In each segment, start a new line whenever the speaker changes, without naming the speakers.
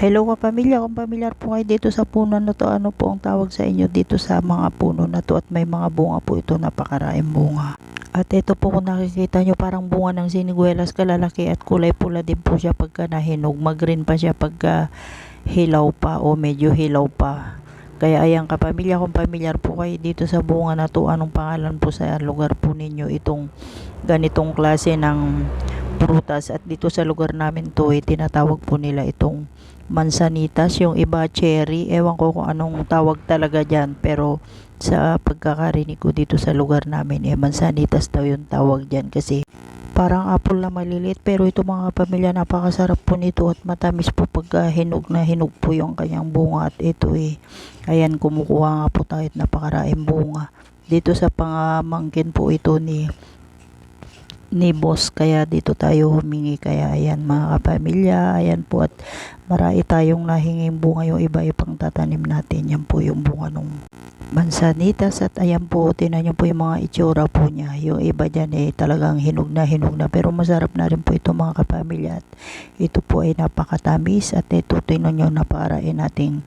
Hello kapamilya, kung pamilyar po kayo dito sa puno na to, ano po ang tawag sa inyo dito sa mga puno na to, at may mga bunga po ito, napakaraing bunga. At ito po, kung nakikita nyo, parang bunga ng siniguelas kalalaki at kulay pula din po siya pagka nahinog. Mag-green pa siya pagka hilaw pa o medyo hilaw pa. Kaya ayan kapamilya, kung pamilyar po kayo dito sa bunga na to, anong pangalan po sa lugar po ninyo itong ganitong klase ng prutas. At dito sa lugar namin to, tinatawag po nila itong mansanitas, yung iba cherry, ewan ko kung anong tawag talaga dyan, pero sa pagkakarinig ko dito sa lugar namin, mansanitas daw yung tawag dyan, kasi parang apple na maliliit, pero ito mga kapamilya, napakasarap po nito at matamis po pagka hinog na hinog po yung kanyang bunga. At ito ayan, kumukuha nga po tayo at napakaraing bunga dito sa pangmangkin po ito ni boss, kaya dito tayo humingi. Kaya ayan mga kapamilya, ayan po, at marami tayong nahinging bunga, yung iba ipang tatanim natin. Yan po yung bunga nung mansanitas, at ayan po, tinan nyo po yung mga itsura po niya. Yung iba dyan talagang hinog na, pero masarap na rin po ito mga kapamilya. At ito po ay napakatamis, at ito tinan nyo, napakarain nating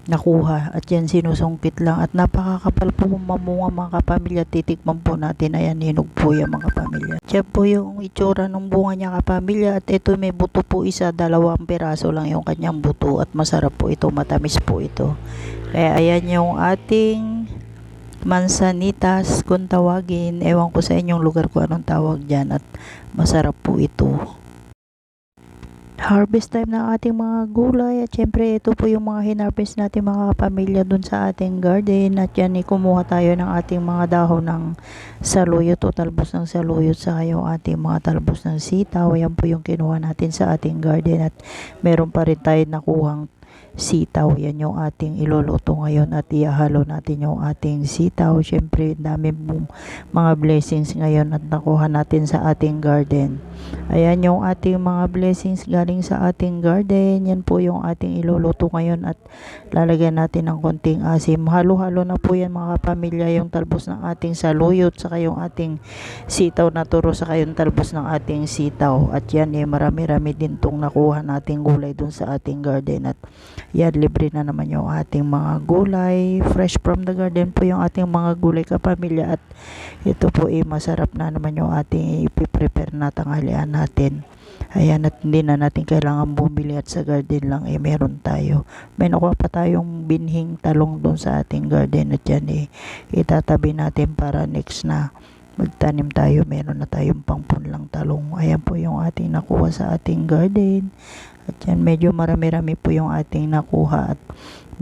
nakuha, at yan sinusungkit lang, at napakakapal po mamunga mga kapamilya. Titikman po natin, ayan, hinog po yan mga kapamilya. Yan po yung itsura ng bunga niya kapamilya, at ito may buto po isa, 2 piraso lang yung kanyang buto, at masarap po ito, matamis po ito. Kaya ayan yung ating mansanitas kung tawagin, ewan ko sa inyong lugar ko anong tawag dyan, at masarap po ito. Harvest time ng ating mga gulay, at syempre ito po yung mga hinarvest natin mga kapamilya dun sa ating garden. At yan, kumuha tayo ng ating mga dahon ng saluyot o talbos ng saluyot, sa yung ating mga talbos ng sitaw. Yan po yung kinuha natin sa ating garden, at meron pa rin tayo nakuhang sitaw. Yan yung ating iluluto ngayon, at ihalo natin yung ating sitaw. Syempre dami pong mga blessings ngayon at nakuha natin sa ating garden. Ayan yung ating mga blessings galing sa ating garden. Yan po yung ating iluluto ngayon, at lalagyan natin ng konting asim. Halo-halo na po yan mga kapamilya, yung talbos ng ating saluyot saka yung ating sitaw na turo saka yung talbos ng ating sitaw. At yan marami-rami din tong nakuha nating gulay dun sa ating garden. At yan, libre na naman yung ating mga gulay, fresh from the garden po yung ating mga gulay kapamilya. At ito po masarap na naman yung ating ipiprepare na tanghalian natin. Ayan, at hindi na natin kailangan bumili, at sa garden lang meron tayo. May nakuha pa tayong binhing talong doon sa ating garden, at yan itatabi natin para next na magtanim tayo, meron na tayong pangpunlang talong. Ayan po yung ating nakuha sa ating garden. At yan, medyo marami-rami po yung ating nakuha, at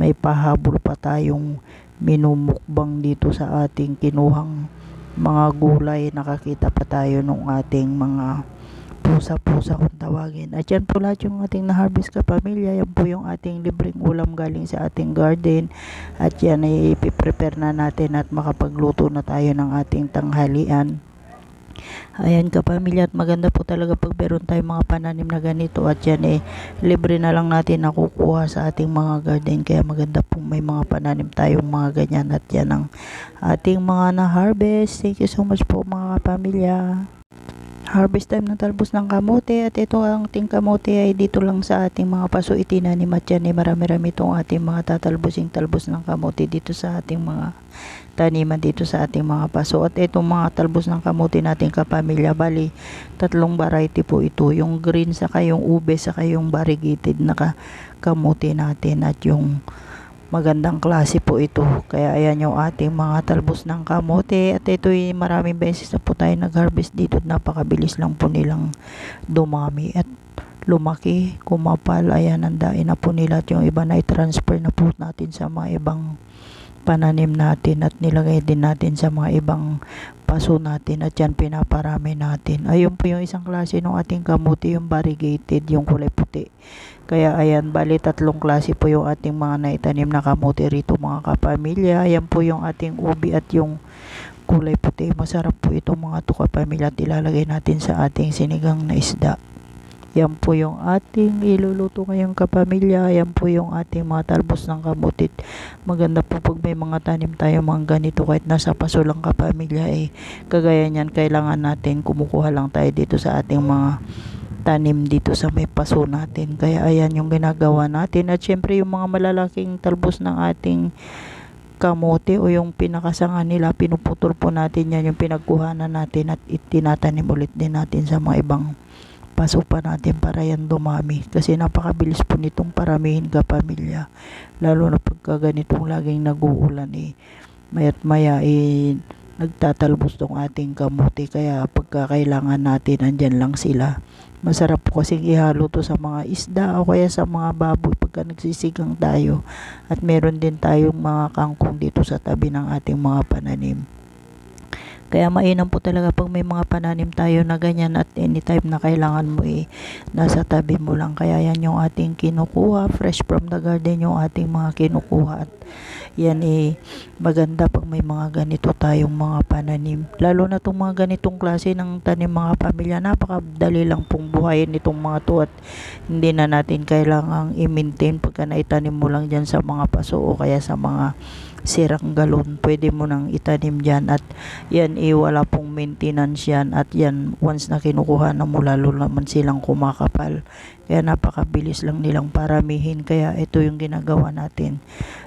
may pahabol pa tayong minumukbang dito sa ating kinuhang mga gulay. Nakakita pa tayo nung ating mga pusa-pusa kung tawagin. At yan po lahat yung ating na-harvest kapamilya. Yan po yung ating libreng ulam galing sa ating garden. At yan ipiprepare na natin, at makapagluto na tayo ng ating tanghalian. Ayan kapamilya, at maganda po talaga pag meron tayong mga pananim na ganito, at yan libre na lang natin nakukuha sa ating mga garden. Kaya maganda po may mga pananim tayong mga ganyan, at yan ang ating mga na-harvest. Thank you so much po mga kapamilya. Harvest time ng talbos ng kamote, at ito ang ating kamote ay dito lang sa ating mga paso itinanim, at yan marami-rami itong ating mga tatalbosing talbos ng kamote dito sa ating mga taniman dito sa ating mga paso. At itong mga talbos ng kamote natin kapamilya, bali 3 variety po ito, yung green saka yung ube saka yung variegated na kamote natin, at yung magandang klase po ito. Kaya ayan yung ating mga talbos ng kamote, at ito maraming beses na po tayo nag-harvest dito, at napakabilis lang po nilang dumami at lumaki, kumapal. Ayan, nandain na po nila, at yung iba na i-transfer na po natin sa mga ibang pananim natin, at nilagay din natin sa mga ibang paso natin, at yan pinaparami natin. Ayun po yung isang klase ng ating kamote, yung variegated, yung kulay puti. Kaya ayan, bali 3 klase po yung ating mga naitanim na kamote rito mga kapamilya. Ayan po yung ating ubi at yung kulay puti. Masarap po itong mga to kapamilya, at ilalagay natin sa ating sinigang na isda. Yan po yung ating iluluto ngayong kapamilya. Yan po yung ating mga talbos ng kamote. Maganda po pag may mga tanim tayo mga ganito, kahit nasa paso lang kapamilya, kagaya niyan, kailangan natin kumukuha lang tayo dito sa ating mga tanim dito sa may paso natin. Kaya ayan yung ginagawa natin. At syempre yung mga malalaking talbos ng ating kamote o yung pinakasanga nila, pinuputol po natin yan, yung pinagkuhanan natin at itinatanim ulit din natin sa mga ibang paso pa natin para yan dumami. Kasi napakabilis po nitong paramihin kapamilya. Lalo na pagka ganitong laging nag-uulan maya't maya nagtatalbos tong ating kamote. Kaya pagka kailangan natin, andyan lang sila. Masarap po kasi ihalo to sa mga isda o kaya sa mga baboy pagka nagsisigang tayo. At meron din tayong mga kangkong dito sa tabi ng ating mga pananim. Kaya mainam po talaga pag may mga pananim tayo na ganyan at anytime na kailangan mo nasa tabi mo lang. Kaya yan yung ating kinukuha, fresh from the garden yung ating mga kinukuha. At yan maganda pag may mga ganito tayong mga pananim. Lalo na itong mga ganitong klase ng tanim mga pamilya, napakadali lang pong buhayin itong mga to at hindi na natin kailangang i-maintain pagka naitanim mo lang dyan sa mga paso o kaya sa mga sirang galon. Pwede mo nang itanim dyan at yan wala pong maintenance yan at yan once na kinukuha na mo lalo naman silang kumakapal. Kaya napakabilis lang nilang paramihin. Kaya ito yung ginagawa natin.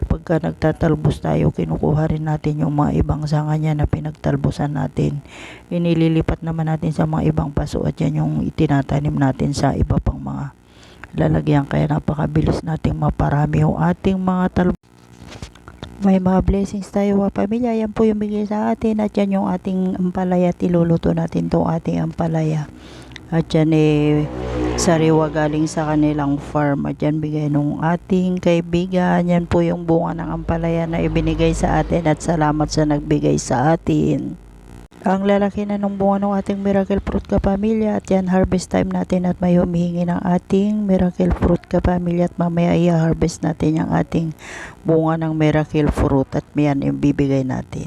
Pagka nagtatalbos tayo, kinukuha rin natin yung mga ibang sanga niya na pinagtalbosan natin. Inililipat naman natin sa mga ibang paso at yan yung itinatanim natin sa iba pang mga lalagyan. Kaya napakabilis nating maparami yung ating mga talbos. May mga blessings tayo mga pamilya. Yan po yung bigay sa atin at yan yung ating ampalaya at iluluto natin itong ating ampalaya. At yan sariwa galing sa kanilang farm at yan bigay nung ating kaibigan. Yan po yung bunga ng ampalaya na ibinigay sa atin at salamat sa nagbigay sa atin. Ang lalaki na nung bunga ng ating miracle fruit kapamilya at yan harvest time natin at may humihingi ng ating miracle fruit kapamilya at mamaya i-harvest natin yung ating bunga ng miracle fruit at yan yung bibigay natin.